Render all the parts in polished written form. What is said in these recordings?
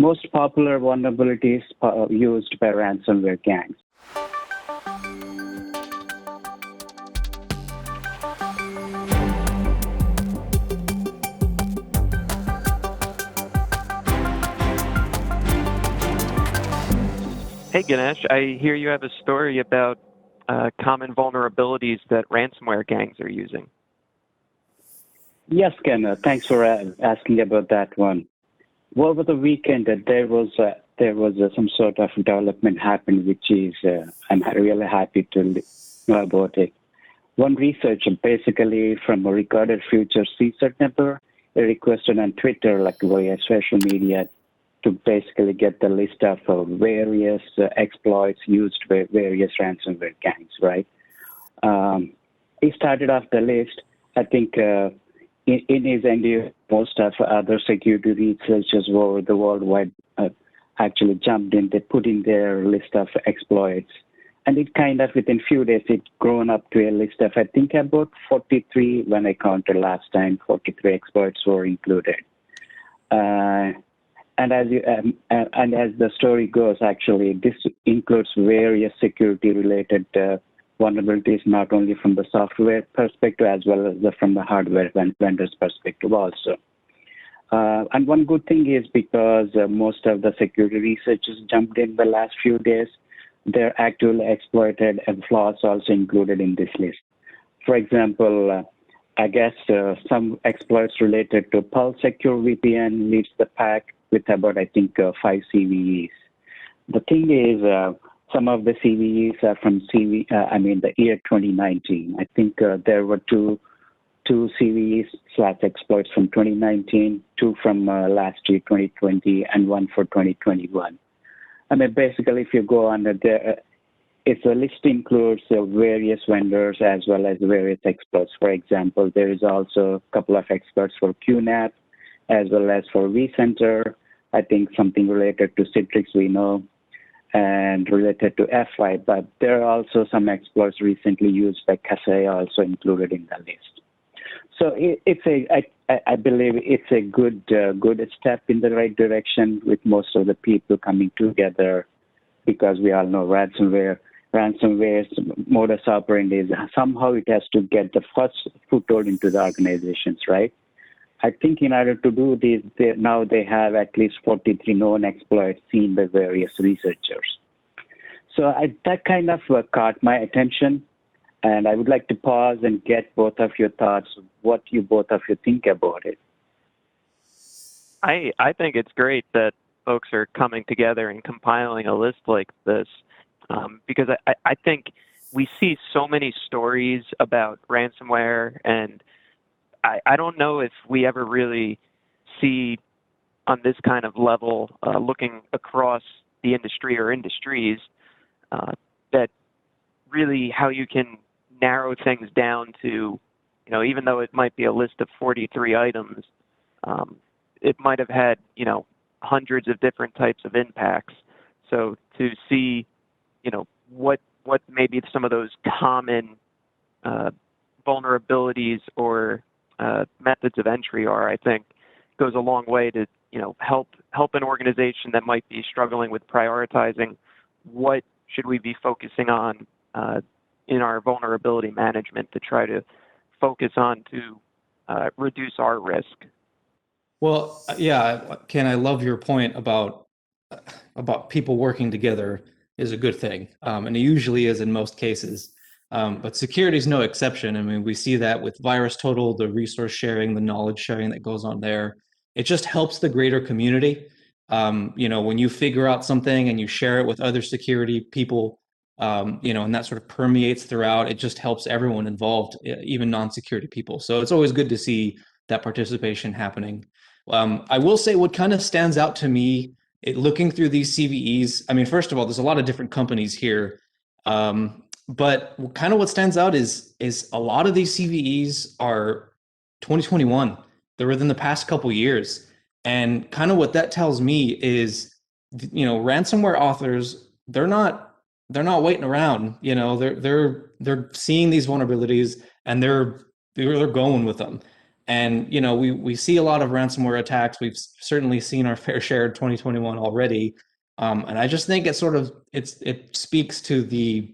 Most popular vulnerabilities used by ransomware gangs. Hey Ganesh, I hear you have a story about common vulnerabilities that ransomware gangs are using. Yes, Ken, thanks for asking about that one. Well, over the weekend, there was some sort of development happened, which is I'm really happy to know about it. One researcher, basically from a recorded future CSER number, requested on Twitter, like via social media, to basically get the list of various exploits used by various ransomware gangs, right? He started off the list. I think in his end, most of other security researchers over the worldwide actually jumped in. They put in their list of exploits. And it kind of, within few days, it grown up to a list of, I think, about 43, when I counted last time, 43 exploits were included. And as the story goes, actually, this includes various security-related vulnerabilities, not only from the software perspective as well as from the hardware vendors' perspective also. And one good thing is because most of the security researchers jumped in the last few days, they're actually exploited and flaws also included in this list. For example, I guess some exploits related to Pulse Secure VPN leads the pack with about, I think, 5 CVEs. The thing is, some of the CVEs are from the year 2019. I think there were two CVEs/exploits from 2019, two from last year, 2020, and one for 2021. I mean, basically, if you go under there, it's a list includes various vendors as well as various exploits. For example, there is also a couple of exploits for QNAP as well as for vCenter. I think something related to Citrix we know, and related to F5, but there are also some exploits recently used by Kaseya also included in the list. So I believe it's a good step in the right direction with most of the people coming together, because we all know ransomware's modus operandi is somehow it has to get the first foothold into the organizations, right? I think in order to do this, now they have at least 43 known exploits seen by various researchers. So that kind of caught my attention, and I would like to pause and get both of your thoughts, what you both of you think about it. I think it's great that folks are coming together and compiling a list like this, because I think we see so many stories about ransomware, and I don't know if we ever really see on this kind of level, looking across the industry or industries, that really how you can narrow things down to, even though it might be a list of 43 items, it might have had, hundreds of different types of impacts. So to see, what maybe some of those common vulnerabilities or methods of entry are, I think goes a long way to, help an organization that might be struggling with prioritizing what should we be focusing on in our vulnerability management to try to focus on to reduce our risk. Well, yeah, Ken, I love your point about people working together is a good thing, and it usually is in most cases. But security is no exception. I mean, we see that with VirusTotal, the resource sharing, the knowledge sharing that goes on there. It just helps the greater community. When you figure out something and you share it with other security people, and that sort of permeates throughout, it just helps everyone involved, even non-security people. So it's always good to see that participation happening. I will say what kind of stands out to me, looking through these CVEs, I mean, first of all, there's a lot of different companies here. But kind of what stands out is a lot of these CVEs are 2021. They're within the past couple years. And kind of what that tells me is, ransomware authors, they're not waiting around. They're seeing these vulnerabilities and they're going with them. And we see a lot of ransomware attacks. We've certainly seen our fair share in 2021 already. And I just think it speaks to the,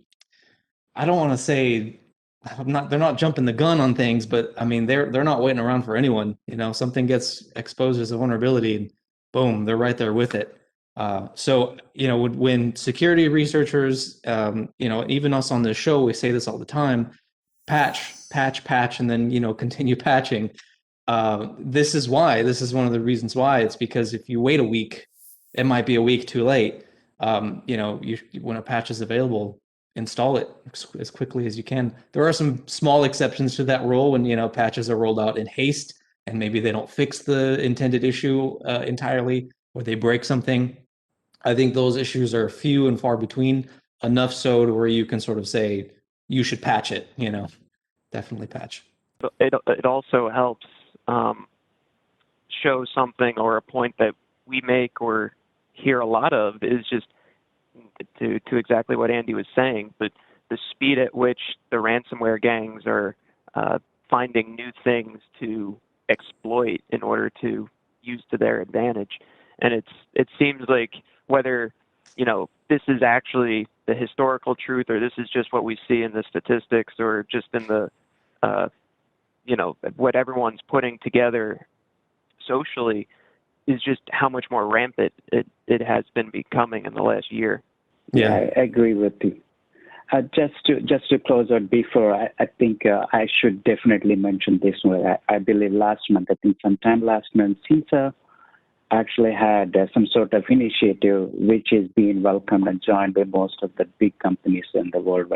I don't want to say, they're not jumping the gun on things, but I mean they're not waiting around for anyone. Something gets exposed as a vulnerability, and boom, they're right there with it. So when security researchers, even us on this show, we say this all the time: patch, and then continue patching. This is why. This is one of the reasons why. It's because if you wait a week, it might be a week too late. When a patch is available, install it as quickly as you can. There are some small exceptions to that rule when patches are rolled out in haste and maybe they don't fix the intended issue entirely, or they break something. I think those issues are few and far between, enough so to where you can sort of say you should patch it. Definitely patch. It also helps show something, or a point that we make or hear a lot of, is just to exactly what Andy was saying, but the speed at which the ransomware gangs are finding new things to exploit in order to use to their advantage. And it seems like whether this is actually the historical truth, or this is just what we see in the statistics, or just in the what everyone's putting together socially, is just how much more rampant it has been becoming in the last year. Yeah, I agree with you. Just to close out before, I think I should definitely mention this one. I believe last month, sometime last month, CISA actually had some sort of initiative which is being welcomed and joined by most of the big companies in the world,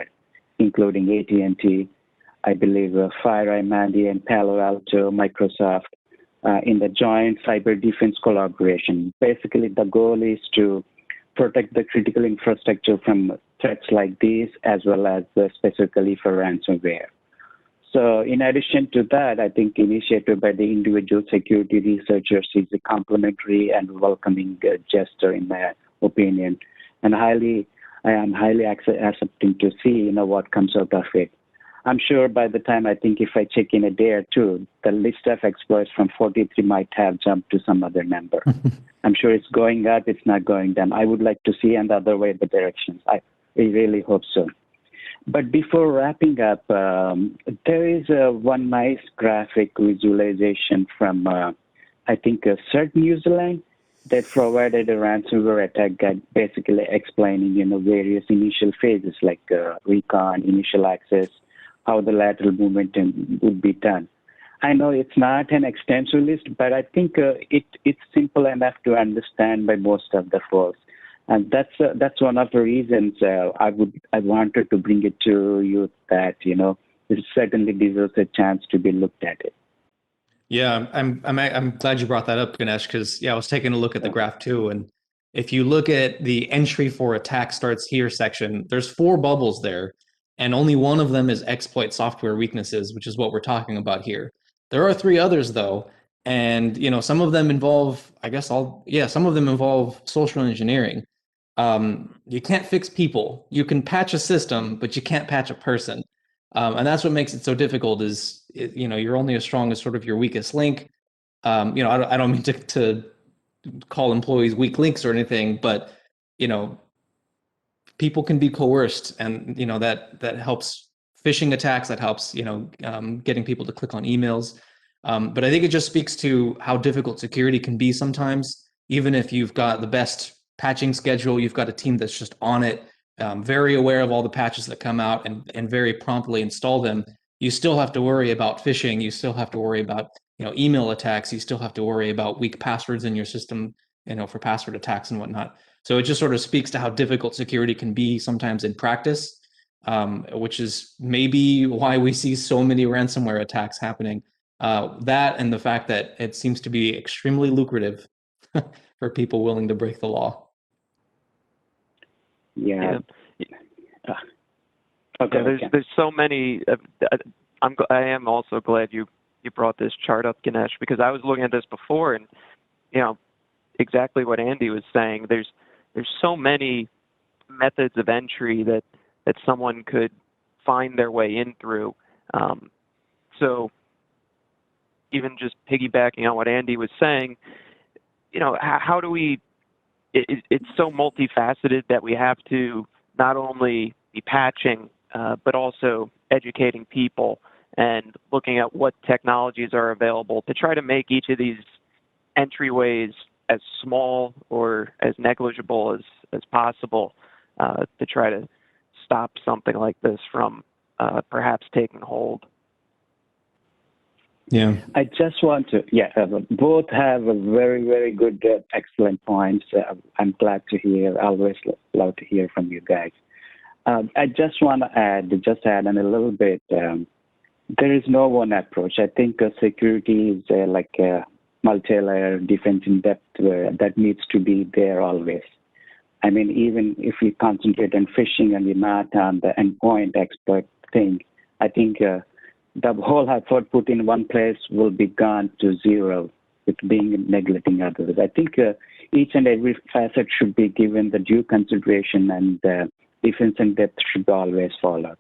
including AT&T, I believe FireEye, Mandiant, Palo Alto, Microsoft, in the joint cyber defense collaboration. Basically, the goal is to protect the critical infrastructure from threats like these, as well as specifically for ransomware. So in addition to that, I think initiative by the individual security researchers is a complimentary and welcoming gesture, in my opinion. And I am highly accepting to see what comes out of it. I'm sure by the time, if I check in a day or two, the list of exploits from 43 might have jumped to some other number. I'm sure it's going up, it's not going down. I would like to see in the other way the directions. I really hope so. But before wrapping up, there is one nice graphic visualization from, CERT New Zealand that provided a ransomware attack guide, basically explaining, various initial phases like recon, initial access, how the lateral movement would be done. I know it's not an extensive list, but I think it's simple enough to understand by most of the folks. And that's one of the reasons I wanted to bring it to you, that it certainly deserves a chance to be looked at it. Yeah, I'm glad you brought that up, Ganesh, because I was taking a look at the graph too, and if you look at the entry for attack starts here section, there's 4 bubbles there, and only one of them is exploit software weaknesses, which is what we're talking about here. There are 3 others though, and some of them involve, some of them involve social engineering. You can't fix people. You can patch a system, but you can't patch a person. And that's what makes it so difficult, is you're only as strong as sort of your weakest link. I don't mean to call employees weak links or anything, but people can be coerced, and that helps phishing attacks, that helps getting people to click on emails. But I think it just speaks to how difficult security can be sometimes. Even if you've got the best patching schedule, you've got a team that's just on it, very aware of all the patches that come out, and very promptly install them, you still have to worry about phishing. You still have to worry about email attacks. You still have to worry about weak passwords in your system, for password attacks and whatnot. So it just sort of speaks to how difficult security can be sometimes in practice, which is maybe why we see so many ransomware attacks happening. That, and the fact that it seems to be extremely lucrative for people willing to break the law. Yeah. Okay. There's so many. I am also glad you brought this chart up, Ganesh, because I was looking at this before, and exactly what Andy was saying. There's so many methods of entry that someone could find their way in through. So even just piggybacking on what Andy was saying, how do we, it's so multifaceted that we have to not only be patching, but also educating people and looking at what technologies are available to try to make each of these entryways as small or as negligible as possible, to try to stop something like this from perhaps taking hold. Yeah. I just want to, both have a very, very good, excellent points. I'm glad to hear, always love to hear from you guys. I just want to add on a little bit. There is no one approach. I think security is like a multi-layer defense in depth that needs to be there always. I mean, even if we concentrate on phishing and we're not on the endpoint expert thing, I think the whole effort put in one place will be gone to zero with being neglecting others. I think each and every facet should be given the due consideration, and defense in depth should always follow.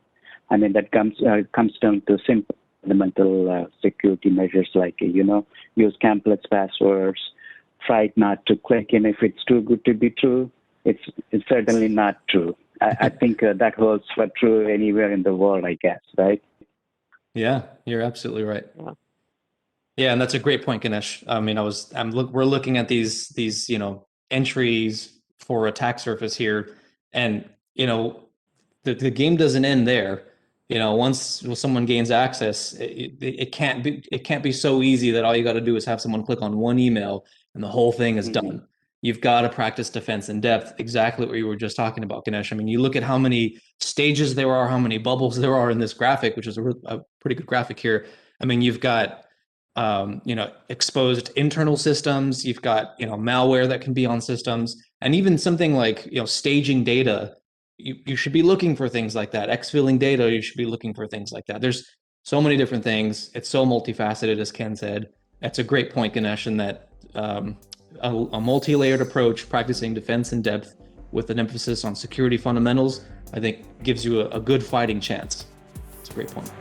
I mean, that comes down to simple fundamental security measures like, use complex passwords, try not to click in if it's too good to be true. It's certainly not true. I think that holds for true anywhere in the world, I guess, right? Yeah, you're absolutely right. Yeah, and that's a great point, Ganesh. I mean, we're looking at these entries for attack surface here, and the game doesn't end there. Once someone gains access, it can't be so easy that all you got to do is have someone click on one email and the whole thing is done. You've got to practice defense in depth, exactly what you were just talking about, Ganesh. I mean, you look at how many stages there are, how many bubbles there are in this graphic, which is a pretty good graphic here. I mean, you've got exposed internal systems, you've got malware that can be on systems, and even something like staging data. You should be looking for things like that. Exfilling data, you should be looking for things like that. There's so many different things. It's so multifaceted, as Ken said. That's a great point, Ganesh, in that a multi-layered approach, practicing defense in depth with an emphasis on security fundamentals, I think gives you a good fighting chance. It's a great point.